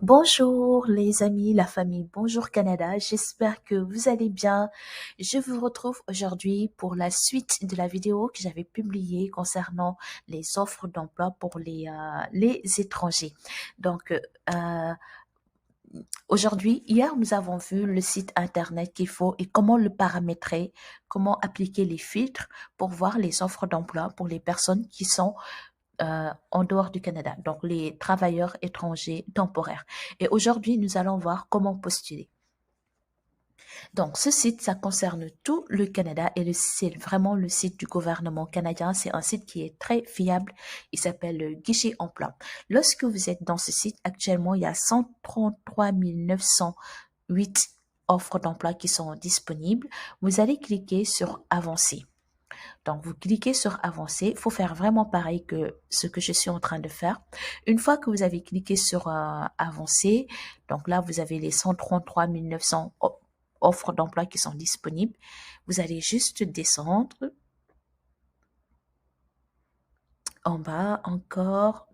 Bonjour les amis, la famille, bonjour Canada, j'espère que vous allez bien. Je vous retrouve aujourd'hui pour la suite de la vidéo que j'avais publiée concernant les offres d'emploi pour les étrangers. Donc, aujourd'hui, hier, nous avons vu le site internet qu'il faut et comment le paramétrer, comment appliquer les filtres pour voir les offres d'emploi pour les personnes qui sont en dehors du Canada, donc les travailleurs étrangers temporaires. Et aujourd'hui, nous allons voir comment postuler. Donc, ce site, ça concerne tout le Canada et c'est vraiment le site du gouvernement canadien. C'est un site qui est très fiable. Il s'appelle le Guichet Emploi. Lorsque vous êtes dans ce site, actuellement, il y a 133 908 offres d'emploi qui sont disponibles. Vous allez cliquer sur Avancer. Donc, vous cliquez sur Avancer. Il faut faire vraiment pareil que ce que je suis en train de faire. Une fois que vous avez cliqué sur Avancer, donc là, vous avez les 133 900 offres d'emploi qui sont disponibles. Vous allez juste descendre en bas encore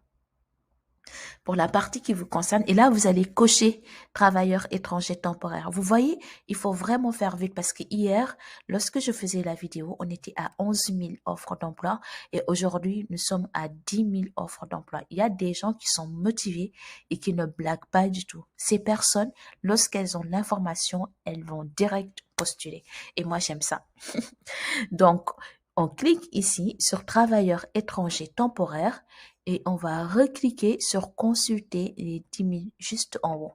pour la partie qui vous concerne. Et là, vous allez cocher travailleurs étrangers temporaires. Vous voyez, il faut vraiment faire vite parce que hier, lorsque je faisais la vidéo, on était à 11 000 offres d'emploi et aujourd'hui, nous sommes à 10 000 offres d'emploi. Il y a des gens qui sont motivés et qui ne blaguent pas du tout. Ces personnes, lorsqu'elles ont l'information, elles vont direct postuler. Et moi, j'aime ça. Donc, on clique ici sur travailleurs étrangers temporaires et on va recliquer sur consulter les 10 000 juste en haut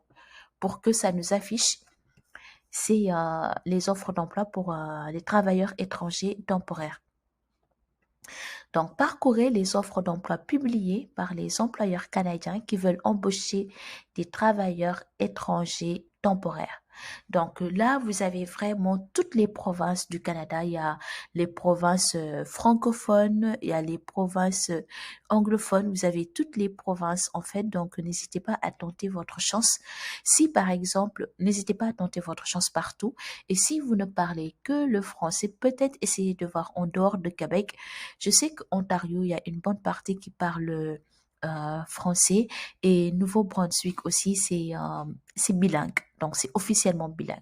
pour que ça nous affiche c'est les offres d'emploi pour les travailleurs étrangers temporaires. Donc, parcourez les offres d'emploi publiées par les employeurs canadiens qui veulent embaucher des travailleurs étrangers temporaires. Donc là, vous avez vraiment toutes les provinces du Canada. Il y a les provinces francophones, il y a les provinces anglophones. Vous avez toutes les provinces en fait. Donc n'hésitez pas à tenter votre chance. Si par exemple, n'hésitez pas à tenter votre chance partout. Et si vous ne parlez que le français, peut-être essayez de voir en dehors de Québec. Je sais qu'Ontario, il y a une bonne partie qui parle français et Nouveau-Brunswick aussi, c'est bilingue. Donc, c'est officiellement bilingue.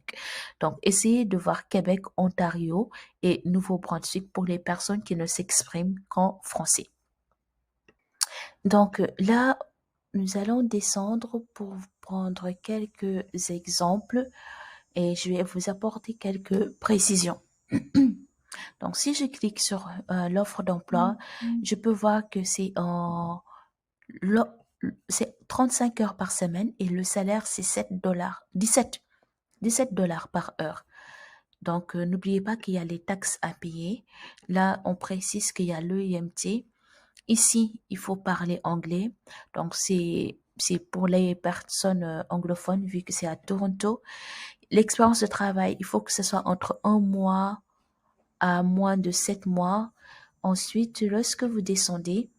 Donc, essayez de voir Québec, Ontario et Nouveau-Brunswick pour les personnes qui ne s'expriment qu'en français. Donc, là, nous allons descendre pour prendre quelques exemples et je vais vous apporter quelques précisions. Donc, si je clique sur l'offre d'emploi, je peux voir que c'est 35 heures par semaine et le salaire, c'est 7 dollars, 17 dollars par heure. Donc, n'oubliez pas qu'il y a les taxes à payer. Là, on précise qu'il y a l'EIMT. Ici, il faut parler anglais. Donc, c'est pour les personnes anglophones, vu que c'est à Toronto. L'expérience de travail, il faut que ce soit entre 1 mois à moins de 7 mois. Ensuite, lorsque vous descendez,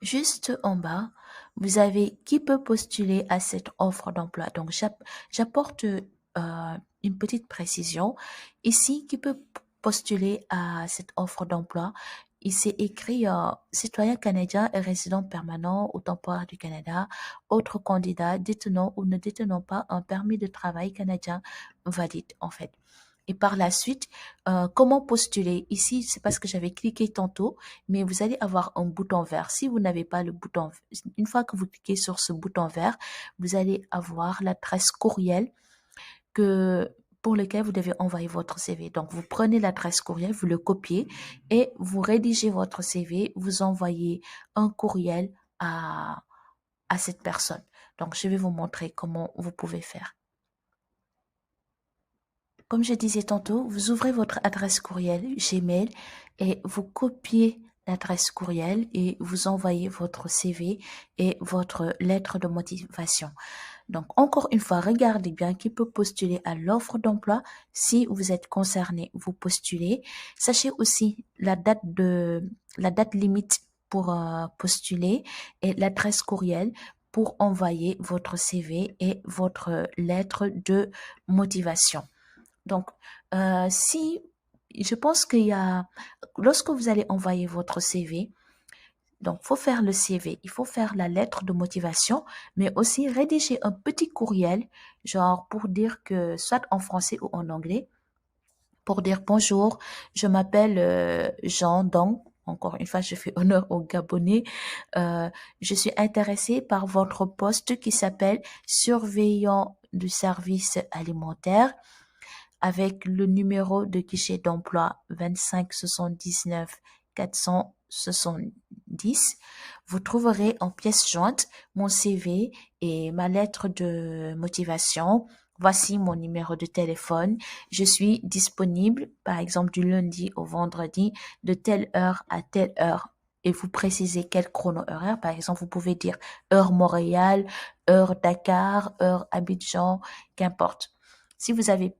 juste en bas, vous avez qui peut postuler à cette offre d'emploi. Donc, j'apporte une petite précision. Ici, qui peut postuler à cette offre d'emploi? Il s'est écrit citoyen canadien et résident permanent ou temporaire du Canada, autres candidats détenant ou ne détenant pas un permis de travail canadien valide, en fait. Et par la suite, comment postuler? Ici, c'est parce que j'avais cliqué tantôt, mais vous allez avoir un bouton vert. Si vous n'avez pas le bouton, une fois que vous cliquez sur ce bouton vert, vous allez avoir l'adresse courriel pour lequel vous devez envoyer votre CV. Donc, vous prenez l'adresse courriel, vous le copiez et vous rédigez votre CV, vous envoyez un courriel à cette personne. Donc, je vais vous montrer comment vous pouvez faire. Comme je disais tantôt, vous ouvrez votre adresse courriel Gmail et vous copiez l'adresse courriel et vous envoyez votre CV et votre lettre de motivation. Donc, encore une fois, regardez bien qui peut postuler à l'offre d'emploi. Si vous êtes concerné, vous postulez. Sachez aussi la date limite pour postuler et l'adresse courriel pour envoyer votre CV et votre lettre de motivation. Donc, si je pense qu'il y a, lorsque vous allez envoyer votre CV, Donc, faut faire le CV, il faut faire la lettre de motivation, mais aussi rédiger un petit courriel, genre pour dire que, soit en français ou en anglais, pour dire bonjour, je m'appelle Jean Dong. Encore une fois, je fais honneur aux Gabonais. Euh, je suis intéressée par votre poste qui s'appelle surveillant du service alimentaire avec le numéro de guichet d'emploi 25 79 470. Vous trouverez en pièce jointe mon CV et ma lettre de motivation. Voici mon numéro de téléphone. Je suis disponible, par exemple, du lundi au vendredi, de telle heure à telle heure. Et vous précisez quel chrono horaire. Par exemple, vous pouvez dire heure Montréal, heure Dakar, heure Abidjan, qu'importe. Si vous avez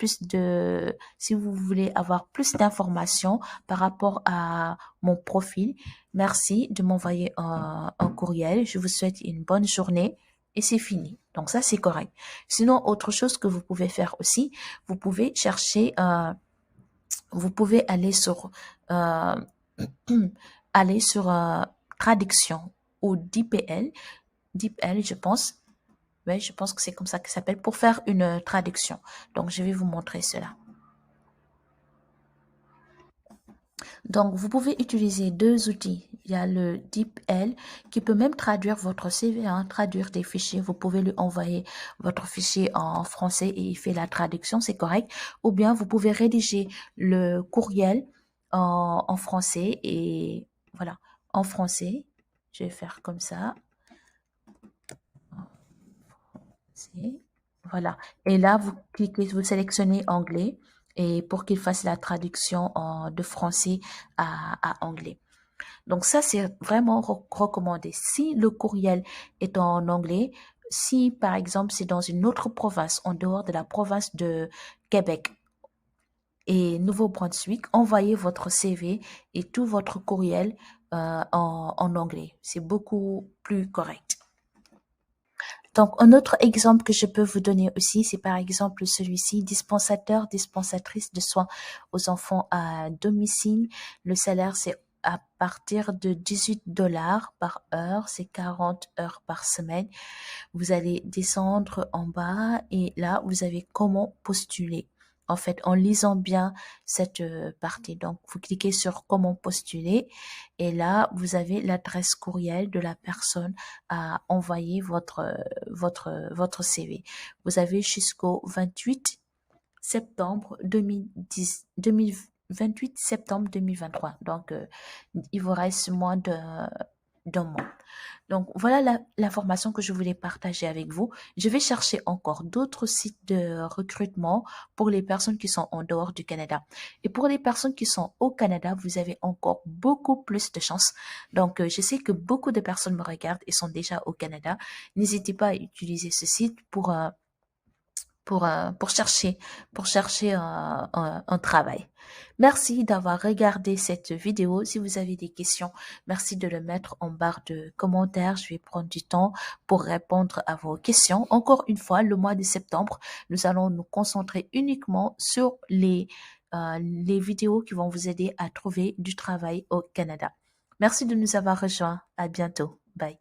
si vous voulez avoir plus d'informations par rapport à mon profil, merci de m'envoyer un courriel. Je vous souhaite une bonne journée et c'est fini. Donc ça, c'est correct. Sinon, autre chose que vous pouvez faire aussi, vous pouvez chercher, vous pouvez euh, aller sur traduction ou DeepL, DeepL, je pense. Oui, je pense que c'est comme ça que ça s'appelle pour faire une traduction. Donc, je vais vous montrer cela. Donc, vous pouvez utiliser deux outils. Il y a le DeepL qui peut même traduire votre CV, hein, traduire des fichiers. Vous pouvez lui envoyer votre fichier en français et il fait la traduction, c'est correct. Ou bien, vous pouvez rédiger le courriel en français et voilà, en français. Je vais faire comme ça. Voilà. Et là, vous cliquez, vous sélectionnez anglais et pour qu'il fasse la traduction de français à anglais. Donc ça, c'est vraiment recommandé. Si le courriel est en anglais, si par exemple c'est dans une autre province, en dehors de la province de Québec et Nouveau-Brunswick, envoyez votre CV et tout votre courriel en anglais. C'est beaucoup plus correct. Donc, un autre exemple que je peux vous donner aussi, c'est par exemple celui-ci, dispensateur, dispensatrice de soins aux enfants à domicile. Le salaire, c'est à partir de 18 dollars par heure, c'est 40 heures par semaine. Vous allez descendre en bas et là, vous avez comment postuler. En fait, en lisant bien cette partie. Donc, vous cliquez sur comment postuler et là, vous avez l'adresse courriel de la personne à envoyer votre CV. Vous avez jusqu'au 28 septembre 28 septembre 2023. Donc, il vous reste moins d'un mois. Donc, voilà l'information que je voulais partager avec vous. Je vais chercher encore d'autres sites de recrutement pour les personnes qui sont en dehors du Canada. Et pour les personnes qui sont au Canada, vous avez encore beaucoup plus de chance. Donc, je sais que beaucoup de personnes me regardent et sont déjà au Canada. N'hésitez pas à utiliser ce site pour chercher un travail. Merci d'avoir regardé cette vidéo. Si vous avez des questions, merci de le mettre en barre de commentaires. Je vais prendre du temps pour répondre à vos questions. Encore une fois, le mois de septembre, nous allons nous concentrer uniquement sur les vidéos qui vont vous aider à trouver du travail au Canada. Merci de nous avoir rejoints. À bientôt. Bye.